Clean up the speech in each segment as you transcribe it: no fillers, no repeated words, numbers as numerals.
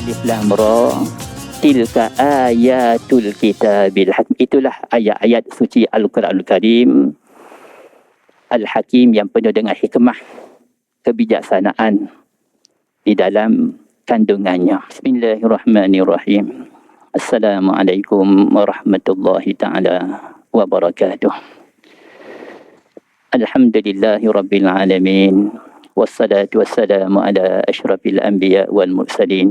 Alif Lam Ra, tilka ayatul kitabil hakim. Itulah ayat-ayat suci Al-Quranul Karim Al-Hakim yang penuh dengan hikmah, kebijaksanaan di dalam kandungannya. Bismillahirrahmanirrahim. Assalamualaikum warahmatullahi ta'ala wabarakatuh. Alhamdulillahi rabbil alamin. Wassalatu wassalamu ala ashrafil anbiya wal mursalin.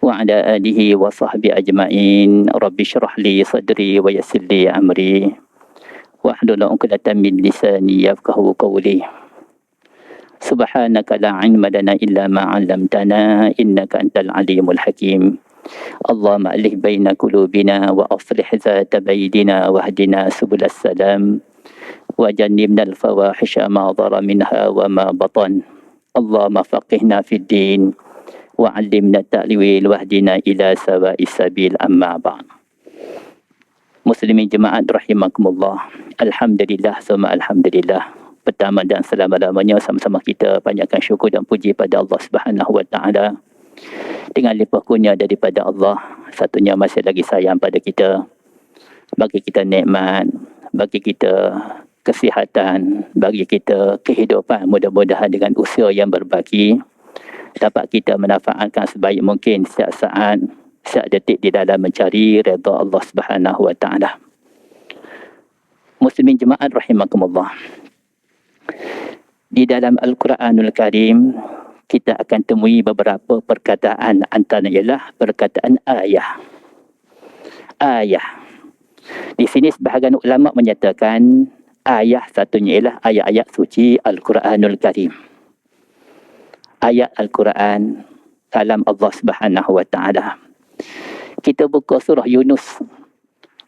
Wa ala alihi wa sahbihi ajma'in. Rabbi syrah li sadri wa yassir li amri. Wahlul 'uqdatam min lisani yafqahu qawli. Subhanaka la 'ilma lana illa ma 'allamtana innaka antal alimul hakim. Allahumma alih baina qulubina wa aslih zata baydina wahdina subulas salam. وجنبنا الفواحش ما ظهر منها وما بطن اللهم فقهنا في الدين وعلمنا التأويل واهدنا إلى سواء السبيل أما بعد. Muslimin jemaat rahimakumullah. Alhamdulillah summa alhamdulillah. Pertama dan selama-lamanya sama-sama kita panjatkan syukur dan puji pada Allah Subhanahu wa taala. Dengan limpah kurnia daripada Allah, satunya masih lagi sayang pada kita. Bagi kita nikmat, bagi kita kesihatan, bagi kita kehidupan, mudah-mudahan dengan usia yang berbaki dapat kita manfaatkan sebaik mungkin setiap saat, setiap detik di dalam mencari redha Allah Subhanahu wa taala. Muslimin jemaat rahimakumullah. Di dalam Al-Quranul Karim kita akan temui beberapa perkataan, antaranya ialah perkataan ayah. Ayah. Di sini sebahagian ulama menyatakan ayat satunya ialah ayat-ayat suci Al-Quranul Karim. Ayat Al-Quran, kalam Allah Subhanahu wa taala. Kita buka surah Yunus.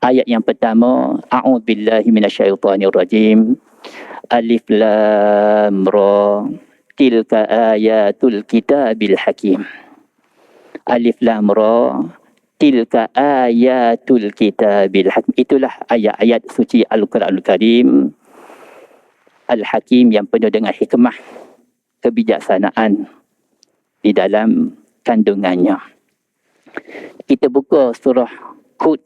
Ayat yang pertama, a'udzubillahi minasyaitonirrajim. Alif Lam Ra, tilka ayatul kitabil hakim. Alif Lam Ra, tilka ayatul kitabil hakim. Itulah ayat-ayat suci Al-Quranul Karim Al-Hakim yang penuh dengan hikmah, kebijaksanaan di dalam kandungannya. Kita buka surah Hud,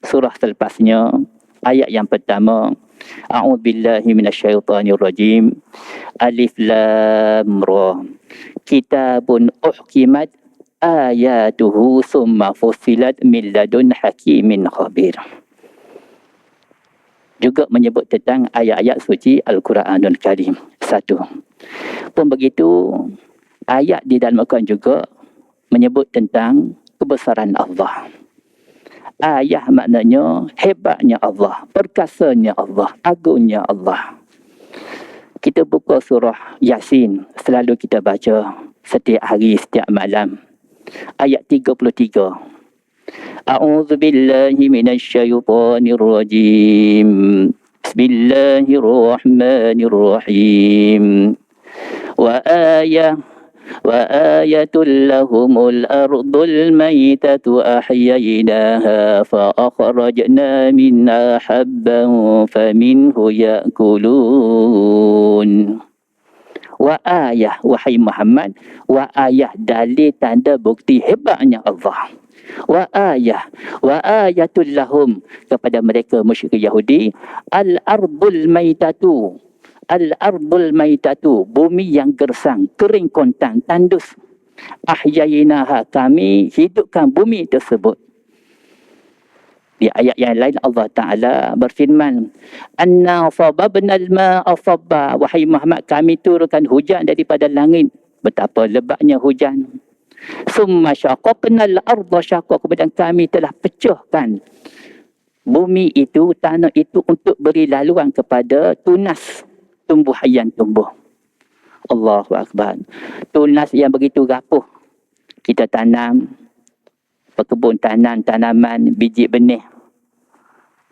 surah selepasnya, ayat yang pertama, a'udzubillahi minasyaitonirrajim. Alif Lam Ra, kitabun uhkimat ayatuhu summa fussilat min ladun hakimin khabir. Juga menyebut tentang ayat-ayat suci Al-Quranul Karim. Satu. Pun begitu, ayat di dalam Al-Quran juga menyebut tentang kebesaran Allah. Ayat maknanya hebatnya Allah, perkasanya Allah, agungnya Allah. Kita buka surah Yasin, selalu kita baca setiap hari, setiap malam. Ayat 33. A'udzu billahi minasyaitonir rajim. Bismillahirrahmanirrahim. Wa ayatul lahumul ardul maytatu ahyaynaha fa akhrajna minha habban faminhu ya'kulun. Wa ayah, wahai Muhammad, wa ayah, dalil tanda bukti hebatnya Allah. Wa ayatul lahum, kepada mereka musyrik Yahudi, al-ardul maitatu. Al-ardul maitatu, bumi yang gersang, kering kontang, tandus. Ahyaynaha, kami hidupkan bumi tersebut. Di ayat yang lain Allah Ta'ala berfirman, Anna sababnal ma'a sabba. Wahai Muhammad, kami turunkan hujan daripada langit. Betapa lebatnya hujan. Summa syaqaqnal arda syaqqa. Kemudian kami telah pecahkan bumi itu, tanah itu, untuk beri laluan kepada tunas tumbuhan tumbuh. Allahu Akbar. Tunas yang begitu rapuh. Kita tanam, berkebun tanam tanaman, biji benih.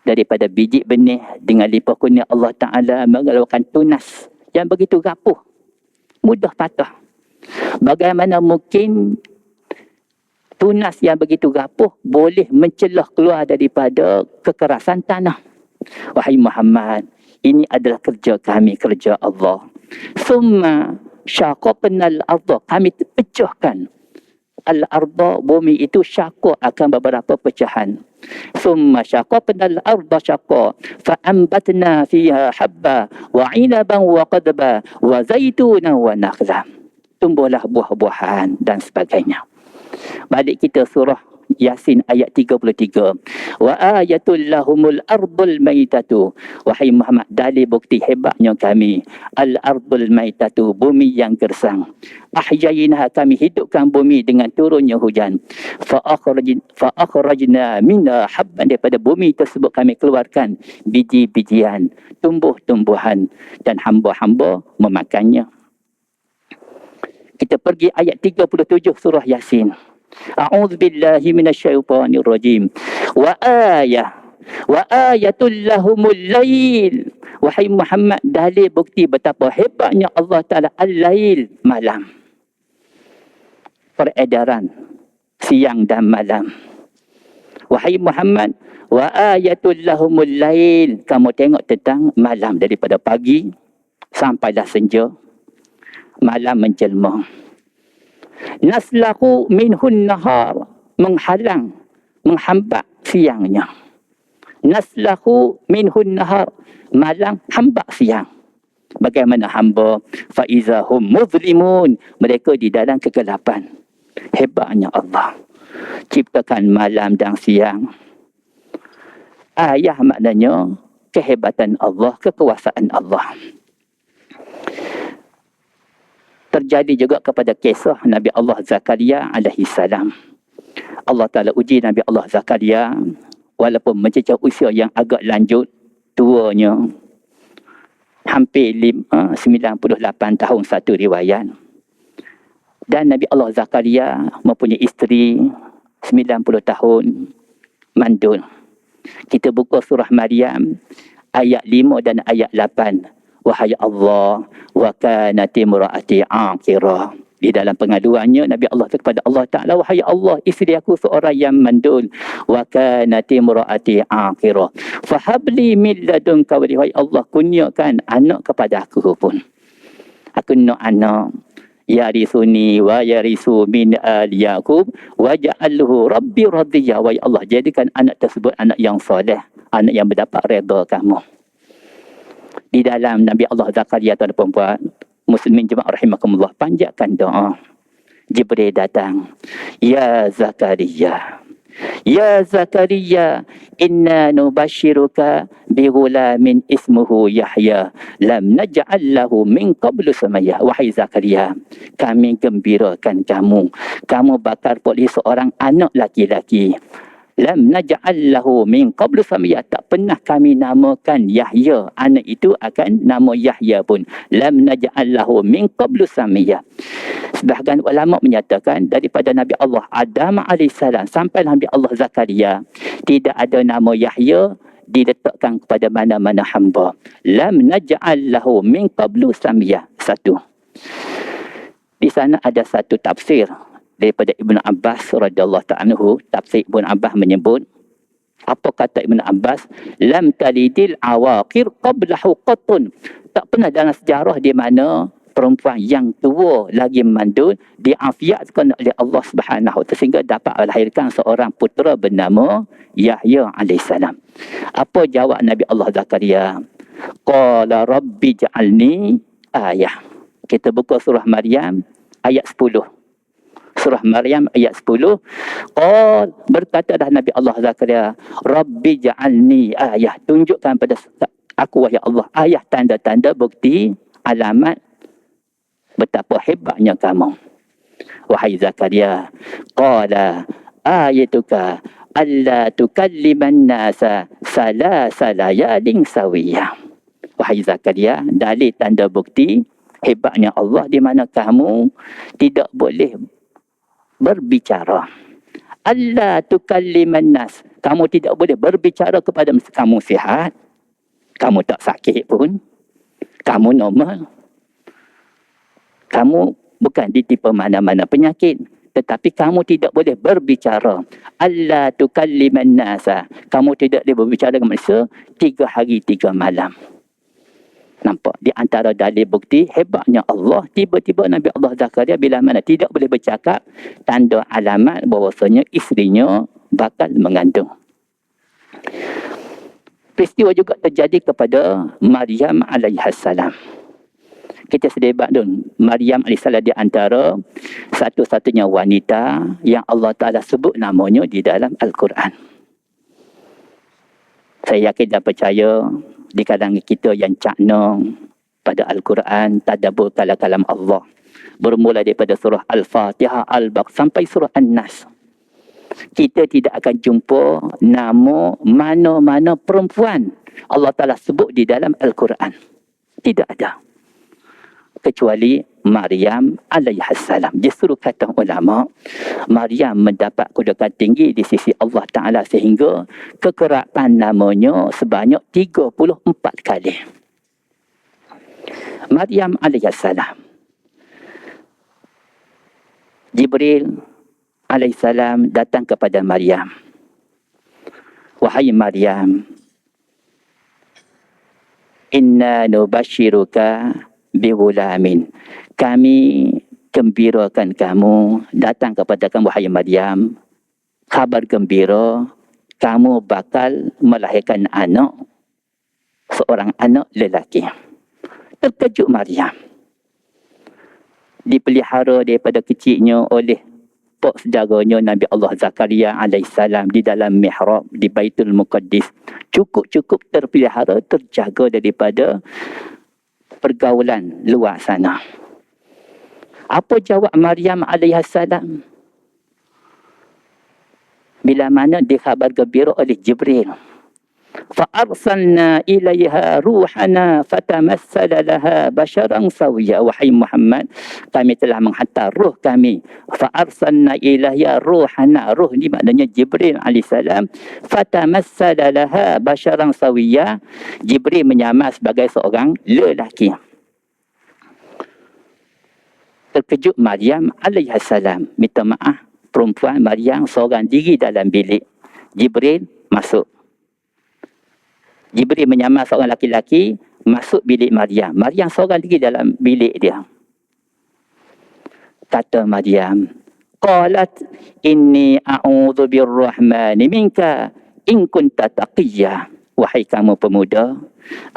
Daripada biji benih, dengan limpah kurnia Allah Ta'ala mengeluarkan tunas yang begitu rapuh, mudah patah. Bagaimana mungkin tunas yang begitu rapuh boleh mencelah keluar daripada kekerasan tanah? Wahai Muhammad, ini adalah kerja kami, kerja Allah. Summa syaqaqnal arda, kami pecahkan al-arda, bumi itu syaqqa akan beberapa pecahan. Thumma syaqaqna al-arda syaqqa fa'ambatna fiha habba wa 'inaban wa qadba wa zaitunan wa nakhla. Tumbuhlah buah-buahan dan sebagainya. Balik kita surah Yasin ayat 33. Wa ayatul lahumul ardul maitatu. Wahai Muhammad, dalil bukti hebatnya kami. Al-ardul maitatu, bumi yang gersang. Ahyayinah, kami hidupkan bumi dengan turunnya hujan. Fa'akhrajna minha habban, daripada bumi tersebut kami keluarkan biji-bijian, tumbuh-tumbuhan, dan hamba-hamba memakannya. Kita pergi ayat 37 surah Yasin. A'udzu billahi minasyaitonir rajim. Wa ayatul lahumul lail. Wahai Muhammad, dalil bukti betapa hebatnya Allah Taala al-lail, malam. Peredaran siang dan malam. Wahai Muhammad, wa ayatul lahumul lail. Kamu tengok tentang malam, daripada pagi sampailah senja, malam menjelma. Naslahu minhun nahar, menghalang, menghambat siangnya. Naslahu minhun nahar, malam hambat siang. Bagaimana hamba? Faizahum muzlimun, mereka di dalam kegelapan. Hebatnya Allah ciptakan malam dan siang. Ayah maknanya kehebatan Allah, kekuasaan Allah. Terjadi juga kepada kisah Nabi Allah Zakaria alaihi salam. Allah Ta'ala uji Nabi Allah Zakaria walaupun mencecah usia yang agak lanjut, tuanya hampir 98 tahun satu riwayat. Dan Nabi Allah Zakaria mempunyai isteri 90 tahun mandul. Kita buka surah Maryam ayat 5 dan ayat 8. Wahai Allah, wa kanat imraati aqira. Di dalam pengaduannya Nabi Allah kepada Allah Ta'ala, wahai Allah, isteri aku seorang yang mandul. Wa kanat imraati aqira. Fahabli min ladunka, wahai Allah, kurniakan anak kepada aku pun. Aku nak anak. Yarisuni wa yarisu min al Yaqub waj'alhu rabbi radiyya. Wahai Allah, jadikan anak tersebut anak yang soleh, anak yang mendapat redha kamu. Di dalam Nabi Allah Zakaria, tuan perempuan muslimin jemaah rahimakumullah, panjatkan doa. Jibril datang, ya Zakaria, ya Zakaria, inna nubashiruka bi ghulamin ismuhu Yahya lam naj'al lahu min qablu samaya. Wahai Zakaria, kami gembirakan kamu, kamu bakal boleh seorang anak laki-laki. Lam naj'al lahu min qablu samia, tak pernah kami namakan Yahya, anak itu akan nama Yahya pun. Lam naj'al lahu min qablu samia. Sebahagian ulama menyatakan daripada Nabi Allah Adam AS sampai Nabi Allah Zakaria, tidak ada nama Yahya diletakkan kepada mana-mana hamba. Lam naj'al lahu min qablu samia. Satu. Di sana ada satu tafsir daripada Ibn Abbas radhiyallahu ta'ala anhu. Tafsir Ibn Abbas menyebut, apa kata Ibn Abbas? Lam talidil awaqir qablahu qattun. Tak pernah dalam sejarah di mana perempuan yang tua lagi mandul diafiatkan oleh Allah Subhanahu wa ta'ala sehingga dapat melahirkan seorang putera bernama Yahya alaihissalam. Apa jawab Nabi Allah Zakaria? Qala rabbi ja'alni ayah. Kita buka surah Maryam ayat 10. Surah Maryam ayat 10. Berkatalah Nabi Allah Zakaria, Rabbi ja'alni ayah, tunjukkan pada aku wahai Allah ayah, tanda-tanda bukti alamat betapa hebatnya kamu. Wahai Zakaria, qala ayatuka alla tukalliman nasa salasa layalin sawiyah. Wahai Zakaria, dalil tanda bukti hebatnya Allah di mana kamu tidak boleh berbicara. Allah tukalliman nas, kamu tidak boleh berbicara kepada kamu sihat, kamu tak sakit pun, kamu normal, kamu bukan ditimpa mana-mana penyakit, tetapi kamu tidak boleh berbicara. Allah tukalliman nas, kamu tidak boleh berbicara dengan manusia 3 hari 3 malam. Nampak? Di antara dalil bukti hebatnya Allah, tiba-tiba Nabi Allah Zakaria bila mana tidak boleh bercakap, tanda alamat bahawasanya isterinya bakal mengandung. Peristiwa juga terjadi kepada Maryam alaihissalam. Kita sedebat dun, Maryam alaihissalam di antara satu-satunya wanita yang Allah Ta'ala sebut namanya di dalam Al-Quran. Saya yakin dan percaya di kalangan kita yang caknong pada Al-Quran, tadabbur kalam Allah. Bermula daripada surah Al-Fatihah, Al-Baqarah sampai surah An-Nas. Kita tidak akan jumpa nama mana-mana perempuan Allah Ta'ala sebut di dalam Al-Quran. Tidak ada. Kecuali Maryam alaihissalam. Justru kata ulama, Maryam mendapat kedudukan tinggi di sisi Allah Ta'ala sehingga kekerapan namanya sebanyak 34 kali. Maryam alaihissalam. Jibril alaihissalam datang kepada Maryam. Wahai Maryam, inna nubashiruka bighulamin. Kami gembirakan kamu, datang kepada kamu wahai Maryam, kabar gembira, kamu bakal melahirkan anak, seorang anak lelaki. Terkejut Maryam. Dipelihara daripada kecilnya oleh pak saudaranya Nabi Allah Zakaria alaihissalam di dalam mihrab di Baitul Muqaddis. Cukup-cukup terpelihara, terjaga daripada pergaulan luar sana. Apa jawab Maryam alaihissalam? Bila mana dikhabar gembira oleh Jibril. فَأَرْسَلْنَا إِلَيْهَا رُوحَنَا فَتَمَثَّلَ لَهَا بَشَرًا سَوِيًّا. Wahai Muhammad, kami telah menghantar ruh kami. فَأَرْسَلْنَا إِلَيْهَا رُوحَنَا. Ruh ni maknanya Jibril alaihissalam. فَتَمَثَّلَ لَهَا بَشَرًا سَوِيًّا. Jibril menyamar sebagai seorang lelaki. Terkejut Maryam alaihissalam. Minta maaf, perempuan Maryam seorang diri dalam bilik. Jibril masuk. Jibril menyamar seorang laki-laki, masuk bilik Maryam. Maryam seorang diri dalam bilik dia. Kata Maryam, qalat inni a'udzu birrahmani minka in kunta taqiyya. Wahai kamu pemuda,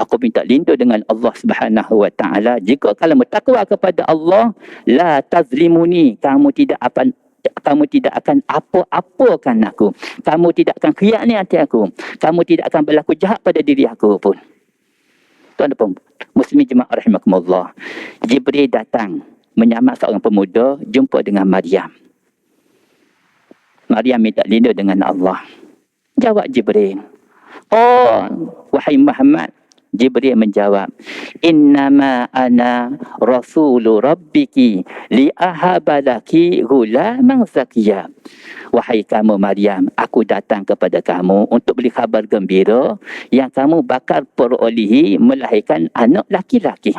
aku minta lindung dengan Allah Subhanahu wa taala jika kamu bertakwa kepada Allah, la tazlimuni, kamu tidak akan apa-apakan aku. Kamu tidak akan khianati aku. Kamu tidak akan berlaku jahat pada diri aku pun. Tuan dan puan muslimin jemaah rahimakumullah. Jibril datang menyamar seorang pemuda jumpa dengan Maryam. Maryam minta lindung dengan Allah. Jawab Jibril, "Oh, wahai Muhammad." Jibril menjawab, "Innama ana rasulu rabbiki li'ahabalaki ghulaman zakiyya." Wahai kamu Maryam, aku datang kepada kamu untuk beri khabar gembira yang kamu bakal perolehi melahirkan anak laki-laki.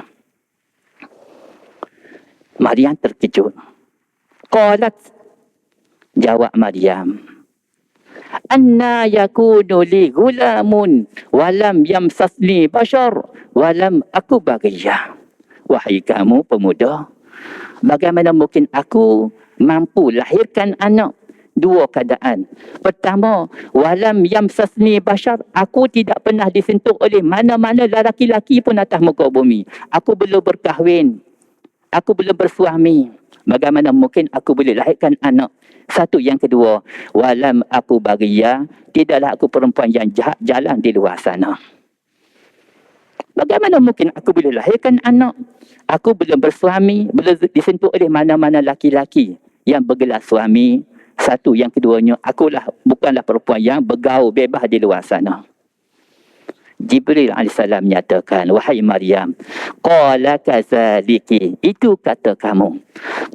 Maryam terkejut. Qalat, jawab Maryam, "Anna yakunu li gulamun walam yamsasni bashar walam aku baghiyah." Wahai kamu pemuda, bagaimana mungkin aku mampu lahirkan anak? Dua keadaan. Pertama, walam yamsasni bashar, aku tidak pernah disentuh oleh mana-mana lelaki-lelaki pun atas muka bumi. Aku belum berkahwin. Aku belum bersuami. Bagaimana mungkin aku boleh lahirkan anak? Satu. Yang kedua, walam aku baghiyah, tidaklah aku perempuan yang jahat jalan di luar sana. Bagaimana mungkin aku boleh lahirkan anak? Aku belum bersuami, belum disentuh oleh mana-mana laki-laki yang bergelar suami. Satu. Yang keduanya, akulah bukanlah perempuan yang bergaul bebas di luar sana. Jibril alaihissalam menyatakan, wahai Maryam, qala kazaliki, itu kata kamu.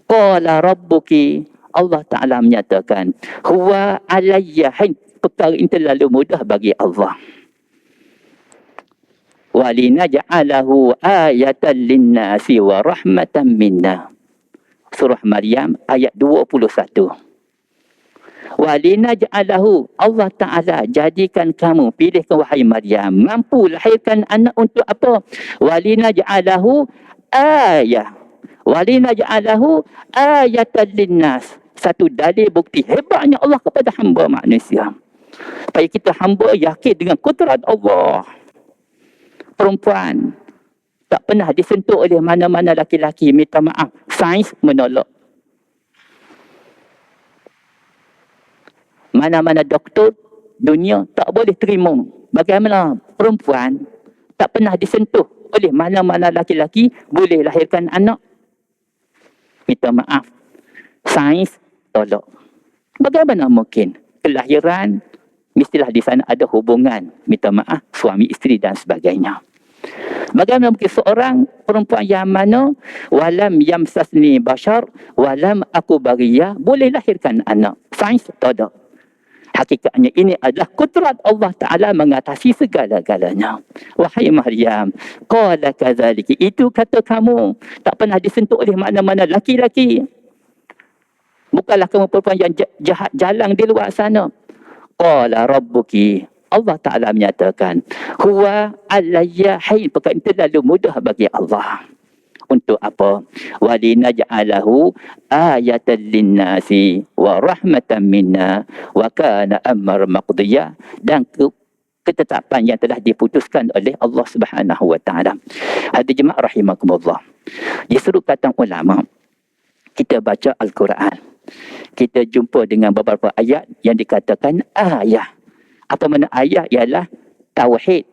Qala rabbuki, Allah Ta'ala menyatakan, huwa alayya hain, perkara ini terlalu mudah bagi Allah. Walinaj'alahu ayatan linnasi wa rahmatan minna. Surah Maryam ayat 21. Walina ja'alahu, Allah Ta'ala jadikan kamu, pilihkan wahai Maryam, mampu lahirkan anak untuk apa? Walina ja'alahu ayah. Walina ja'alahu ayatan linnas. Satu dalil bukti hebatnya Allah kepada hamba manusia. Supaya kita hamba yakin dengan kudrat Allah. Perempuan tak pernah disentuh oleh mana-mana laki-laki, minta maaf. Sains menolak. Mana-mana doktor dunia tak boleh terima. Bagaimana perempuan tak pernah disentuh oleh mana-mana laki-laki boleh lahirkan anak. Minta maaf. Sains tolak. Bagaimana mungkin? Kelahiran, mestilah di sana ada hubungan. Minta maaf, suami isteri dan sebagainya. Bagaimana mungkin seorang perempuan yang mana walam yamsasni bashar walam aku bariyah boleh lahirkan anak? Sains tolak. Hakikatnya ini adalah kudrat Allah Ta'ala mengatasi segala-galanya. Wahai Maryam, qala kadzalika, itu kata kamu tak pernah disentuh oleh mana-mana laki-laki. Bukanlah kamu perempuan yang jahat jalang di luar sana. Qala rabbuki, Allah Ta'ala menyatakan, huwa alayya hayyin, perkara itu terlalu mudah bagi Allah. Untuk apa? Walinaj'alahu ayatan linnasi wa rahmatan minna wa kana amran maqdiya, dan ketetapan yang telah diputuskan oleh Allah Subhanahu wa taala. Hadirin jemaah rahimakumullah. Disuruh kata ulama, kita baca Al-Quran, kita jumpa dengan beberapa ayat yang dikatakan ayah. Apa makna ayah? Ialah tauhid.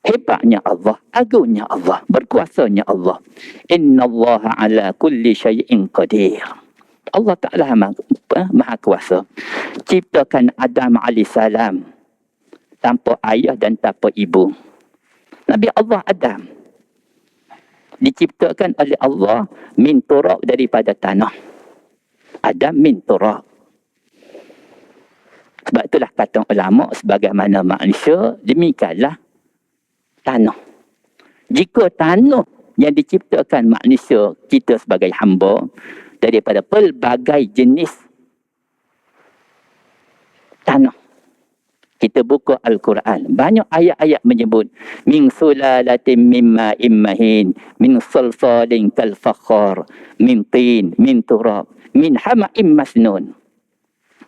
Hebatnya Allah, agungnya Allah, berkuasanya Allah. Inna Allah ala kulli syai'in qadir. Allah Ta'ala maha kuasa. Ciptakan Adam AS tanpa ayah dan tanpa ibu. Nabi Allah Adam diciptakan oleh Allah min turab, daripada tanah. Adam min turab. Sebab itulah kata ulama, sebagaimana manusia, demikianlah tanah. Jika tanah yang diciptakan manusia, kita sebagai hamba, daripada pelbagai jenis tanah. Kita buka Al-Quran, banyak ayat-ayat menyebut min sulalatin mimma immahin, min salsalin kal fakhar, min tin, min turab, min hama'im masnun.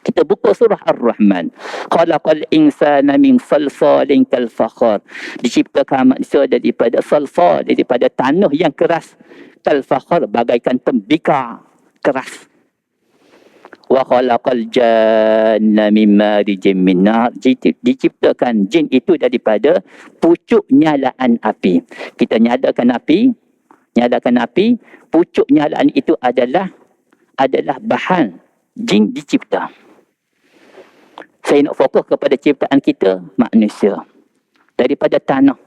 Kita buka surah Ar-Rahman. Khalaqal insana min salsalin kal fakhar. Diciptakan manusia daripada salsal, daripada tanah yang keras. Kal fakhar, bagaikan tembikar keras. Wa khalaqal janna min marijin min nar. Diciptakan jin itu daripada pucuk nyalaan api. Kita nyalakan api, pucuk nyalaan itu adalah bahan jin dicipta. Saya nak fokus kepada ciptaan kita, manusia. Daripada tanah.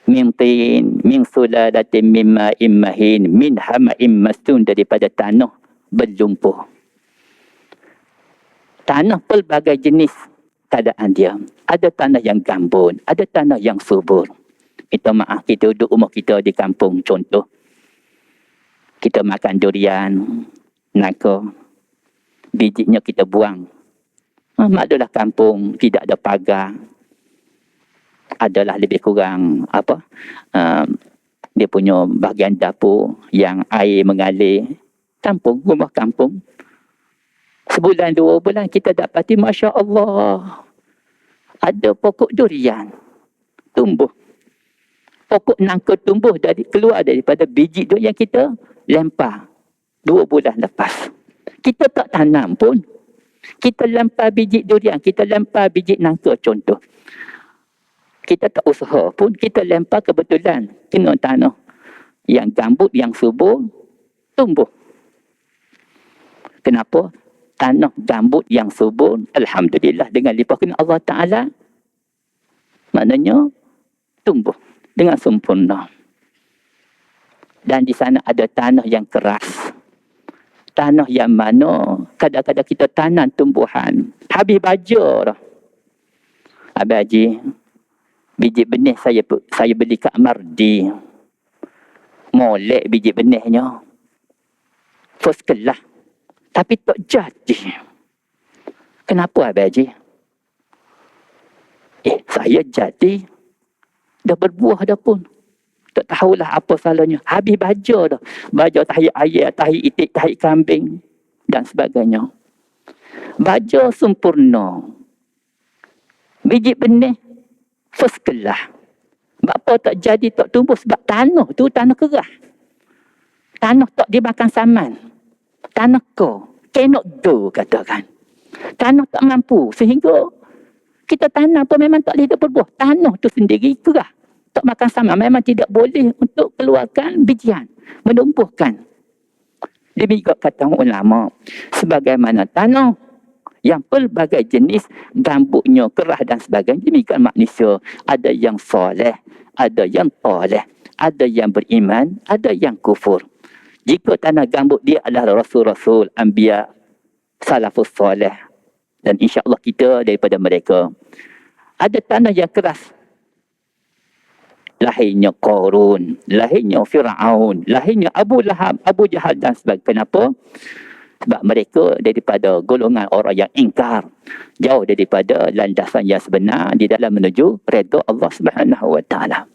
Min tin, min sulalatin mimma immahin, min hama'im masnun, daripada tanah berlumpur. Tanah pelbagai jenis keadaan dia. Ada tanah yang gambut, ada tanah yang subur. Minta maaf, kita duduk rumah kita di kampung, contoh. Kita makan durian, nangka, bijinya kita buang. Adalah kampung, tidak ada pagar. Adalah lebih kurang dia punya bahagian dapur yang air mengalir. Kampung, rumah kampung. Sebulan, 2 bulan kita dapati, Masya Allah, ada pokok durian tumbuh. Pokok nangka tumbuh keluar daripada biji durian yang kita lempar 2 bulan lepas. Kita tak tanam pun. Kita lempar biji durian, kita lempar biji nangka contoh. Kita tak usaha pun, kita lempar kebetulan kena tanah yang gambut, yang subur, tumbuh. Kenapa? Tanah gambut yang subur, alhamdulillah, dengan limpah kena Allah Ta'ala, maknanya tumbuh dengan sempurna. Dan di sana ada tanah yang keras. Tanah yang mana kadang-kadang kita tanam tumbuhan. Habis baja dah. Habis haji, biji benih saya beli kat Mardi. Molek biji benihnya. First kelas. Tapi tak jadi. Kenapa Abang Haji? Saya jadi dah berbuah dah pun. Tak tahulah apa salahnya. Habis baca dah. Baca tahiyat ayat, tahiyat itik, tahiyat kambing dan sebagainya. Baca sempurna. Biji benih first class. Bapa tak jadi tak tumbuh sebab tanah tu tanah keras. Tanah tak dimakan saman. Tanah ko. Cannot do katakan. Tanah tak mampu sehingga kita tanam pun memang tak boleh berbuah. Tanah tu sendiri keras. Tak makan saman. Memang tidak boleh untuk keluarkan bijian. Menumbuhkan. Demikian kata ulama. Sebagaimana tanah yang pelbagai jenis gambutnya keras dan sebagainya. Demikian manusia. Ada yang soleh, ada yang toleh, ada yang beriman, ada yang kufur. Jika tanah gambut dia adalah rasul-rasul, anbiya, salafus soleh. Dan insya-Allah kita daripada mereka. Ada tanah yang keras. Lahirnya Qarun, lahirnya Fir'aun, lahirnya Abu Lahab, Abu Jahal dan sebagainya. Kenapa? Sebab mereka daripada golongan orang yang ingkar. Jauh daripada landasan yang sebenar di dalam menuju redha Allah Subhanahu Wa Taala.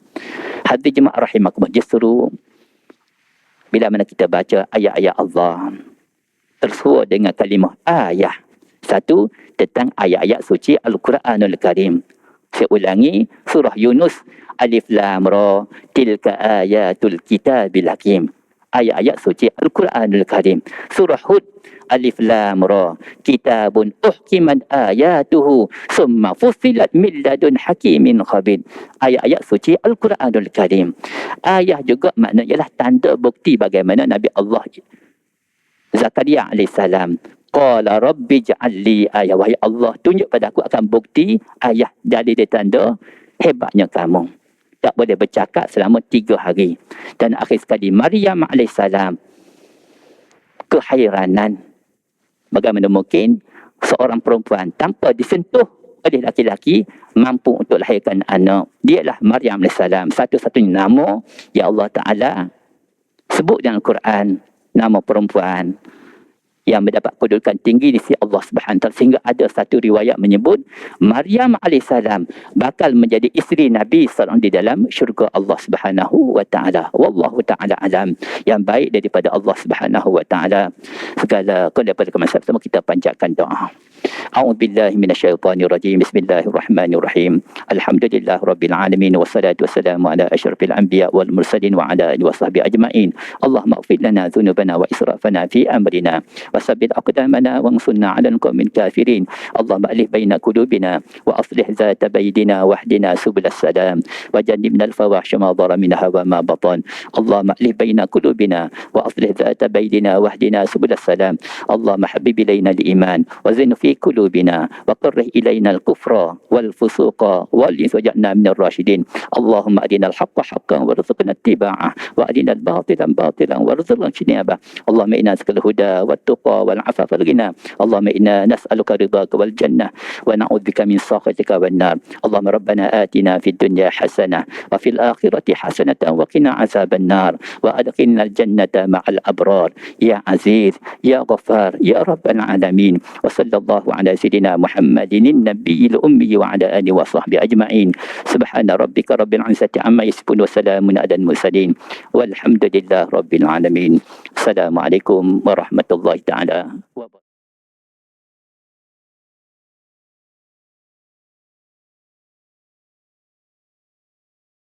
Hadirin jemaah rahimakumullah, justru bila mana kita baca ayat-ayat Allah tersuai dengan kalimah ayah. Satu, tentang ayat-ayat suci Al-Quranul Karim. Saya ulangi, surah Yunus, Alif Lam Ra, tilka ayatul kitabil hakim. Ayat-ayat suci Al-Quranul Karim. Surah Hud, Alif Lam Ra, kitabun uhkimat ayatuhu, summa fussilat min ladun hakimin khabir. Ayat-ayat suci Al-Quranul Karim. Ayah juga maknanya ialah tanda bukti bagaimana Nabi Allah Zakaria alaihissalam. Qala rabbi ja'alli ayah. Wahai Allah, tunjuk pada aku akan bukti ayah jadi dia tanda hebatnya kamu. Tak boleh bercakap selama 3 hari. Dan akhir sekali Maryam alaihissalam kehairanan. Bagaimana mungkin seorang perempuan tanpa disentuh oleh laki-laki mampu untuk lahirkan anak. Dialah Maryam alaihissalam. Satu-satunya nama yang Allah Ta'ala sebut dalam Al-Quran. Nama perempuan yang mendapat kedudukan tinggi di sisi Allah Subhanahu Wa Taala, sehingga ada satu riwayat menyebut Maryam alaihissalam bakal menjadi isteri Nabi SAW di dalam syurga Allah Subhanahu Wa Taala. Wallahu taala alam. Yang baik daripada Allah Subhanahu Wa Taala. Segala daripada kemaslahatan semua kita panjatkan doa. A'udzubillahi minasyaitonir rajim. Bismillahirrahmanirrahim. Alhamdulillah rabbil alamin wassalatu wassalamu ala asyrafil anbiya wal mursalin wa ala alihi washabbihi ajmain. Allahumma ighfir lana dhunubana wa israfana fi amrina وثبت أقدامنا وانصرنا على القوم الكافرين. اللهم ألف بين قلوبنا وأصلح ذات بيننا واهدنا سبل السلام وجنبنا الفواحش ما ظهر منها وما بطن. اللهم ألف بين قلوبنا وأصلح ذات بيننا واهدنا سبل السلام. اللهم حبب إلينا الإيمان وزن في قلوبنا وكره إلينا الكفر والفسوق والإثم واجعلنا من الراشدين. اللهم أرنا الحق حقا وارزقنا اتباعه وأرنا الباطل باطلا وارزقنا اجتنابه. اللهم إنا نسألك الهدى والتقى والعفاف والغنى. اللهم إنا نسألك رضاك والجنة ونعوذ بك من سخطك والنار. اللهم ربنا آتنا في الدنيا حسنة وفي الآخرة حسنة وقنا عذاب النار وأدخلنا الجنة مع الأبرار يا عزيز يا غفار يا رب العالمين. وصلى الله على سيدنا محمد النبي الأمي وعلى آله وصحبه أجمعين. سبحان ربك رب العزة عما يصفون وسلام على المرسلين والحمد لله رب العالمين. السلام عليكم ورحمة الله تعالى وبركاته.